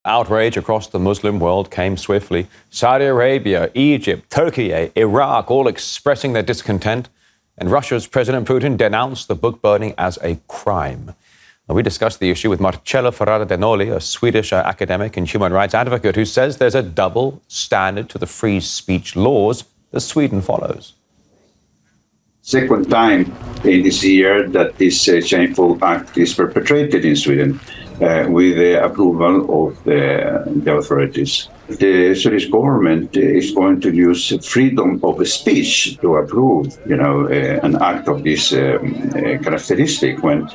Outrage across the Muslim world came swiftly. Saudi Arabia, Egypt, Turkey, Iraq, all expressing their discontent. And Russia's President Putin denounced the book burning as a crime. Now, we discussed the issue with Marcello Ferrada de Noli, a Swedish academic and human rights advocate who says there's a double standard to the free speech laws that Sweden follows. Second time in this year that this shameful act is perpetrated in Sweden with the approval of the authorities. The Swedish government is going to use freedom of speech to approve, an act of this characteristic. When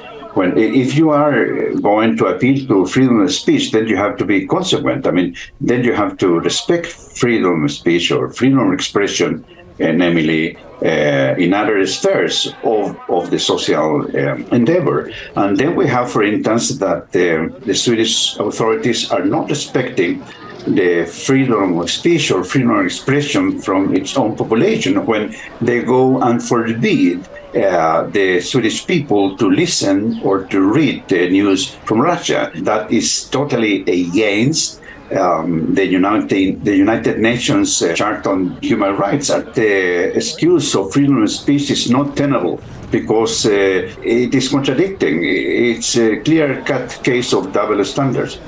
if you are going to appeal to freedom of speech, then you have to be consequent. I mean, then you have to respect freedom of speech or freedom of expression, namely in other spheres of the social endeavor. And then we have, for instance, that the Swedish authorities are not respecting the freedom of speech or freedom of expression from its own population when they go and forbid the Swedish people to listen or to read the news from Russia. That is totally against the United Nations Charter on Human Rights. The excuse of freedom of speech is not tenable because it is contradicting. It's a clear-cut case of double standards.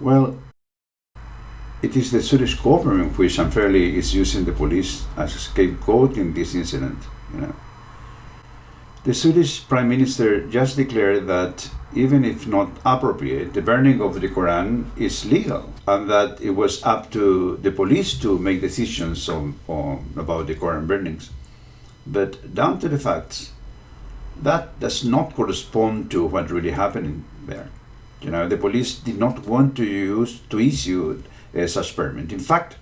Well, it is the Swedish government which unfairly is using the police as a scapegoat in this incident. The Swedish Prime Minister just declared that even if not appropriate, the burning of the Koran is legal and that it was up to the police to make decisions about the Koran burnings. But down to the facts, that does not correspond to what really happened there. The police did not want to issue such permit. In fact,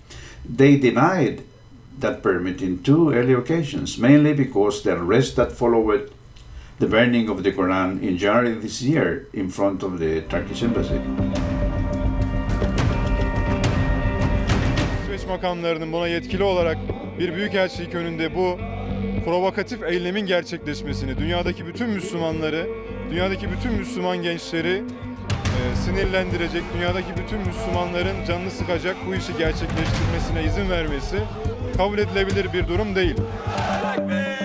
they denied that permit in two early occasions, mainly because the arrest that followed the burning of the Quran in January this year in front of the Turkish embassy. İsveç makamlarının buna yetkili olarak bir büyükelçilik önünde bu provokatif eylemin gerçekleşmesini, dünyadaki bütün Müslümanları, dünyadaki bütün Müslüman gençleri sinirlendirecek, dünyadaki bütün Müslümanların canını sıkacak bu işi gerçekleştirmesine izin vermesi kabul edilebilir bir durum değil. Bekle.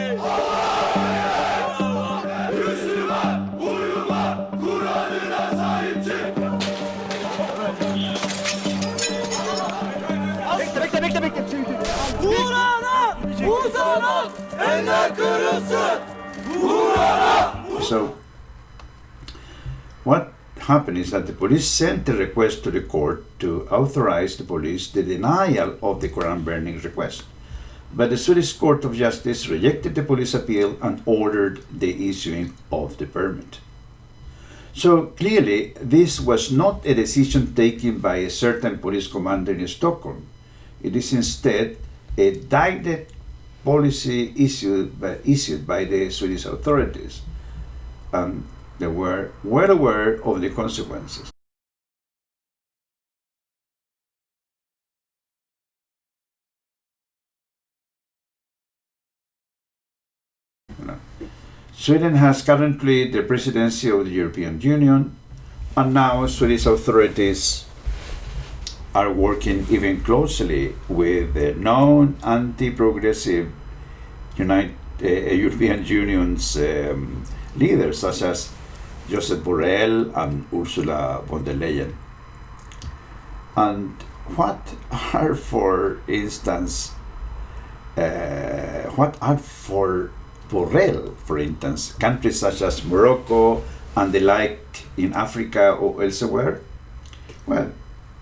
Kur'an'a uzanan eller kırılsın. Kur'an'a. So, what happened is that the police sent a request to the court to authorize the police the denial of the Quran burning request. But the Swedish Court of Justice rejected the police appeal and ordered the issuing of the permit. So clearly, this was not a decision taken by a certain police commander in Stockholm. It is instead a direct policy issued by the Swedish authorities, and they were well aware of the consequences. Sweden has currently the presidency of the European Union, and now Swedish authorities are working even closely with the known anti-progressive European Union's leaders, such as Josep Borrell and Ursula von der Leyen. And what are, for instance, for Borrell, for instance, countries such as Morocco and the like in Africa or elsewhere? Well,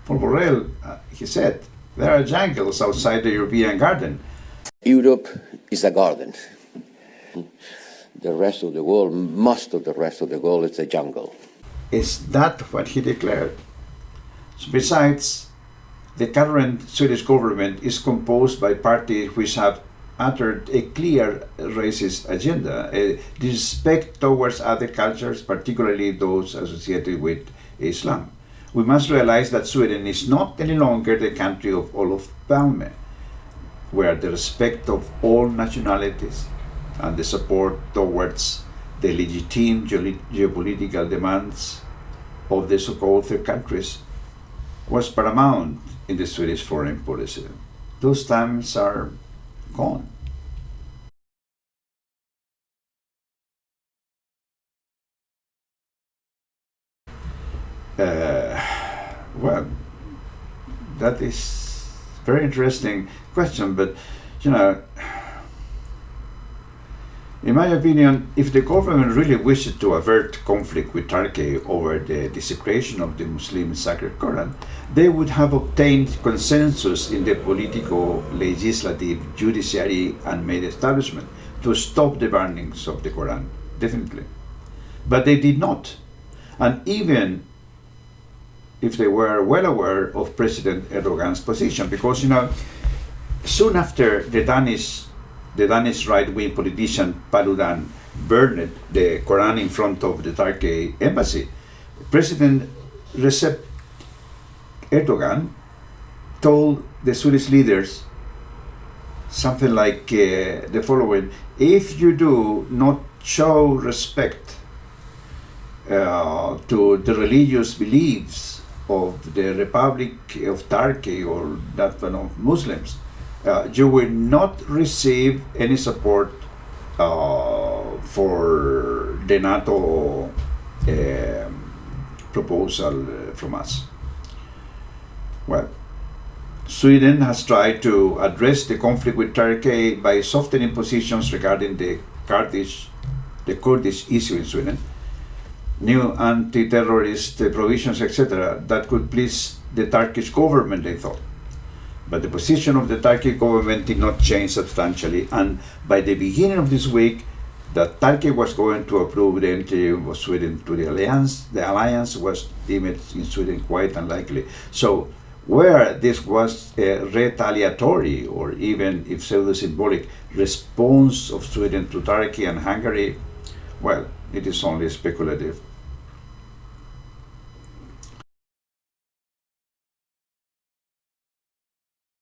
for Borrell, he said, there are jungles outside the European garden. Europe is a garden. The rest of the world, most of the rest of the world, is a jungle. Is that what he declared? Besides, the current Swedish government is composed by parties which have uttered a clear racist agenda, a disrespect towards other cultures, particularly those associated with Islam. We must realize that Sweden is not any longer the country of Olof Palme, where the respect of all nationalities and the support towards the legitimate geopolitical demands of the so-called third countries was paramount in the Swedish foreign policy. Those times are gone. Well, that is a very interesting question, but in my opinion, if the government really wished to avert conflict with Turkey over the desecration of the Muslim sacred Koran, they would have obtained consensus in the political, legislative, judiciary, and media establishment to stop the burnings of the Koran, definitely. But they did not. And even if they were well aware of President Erdogan's position, because soon after the Danish right-wing politician Paludan burned the Quran in front of the Turkey embassy, President Recep Erdogan told the Swedish leaders something like the following: if you do not show respect to the religious beliefs of the Republic of Turkey or that one of Muslims, you will not receive any support for the NATO proposal from us. Well, Sweden has tried to address the conflict with Turkey by softening positions regarding the Kurdish issue in Sweden, new anti-terrorist provisions, etc., that could please the Turkish government, they thought. But the position of the Turkish government did not change substantially, and by the beginning of this week, that Turkey was going to approve the entry of Sweden to the alliance was deemed in Sweden quite unlikely. So, where this was a retaliatory or even if pseudo-symbolic response of Sweden to Turkey and Hungary, well, it is only speculative.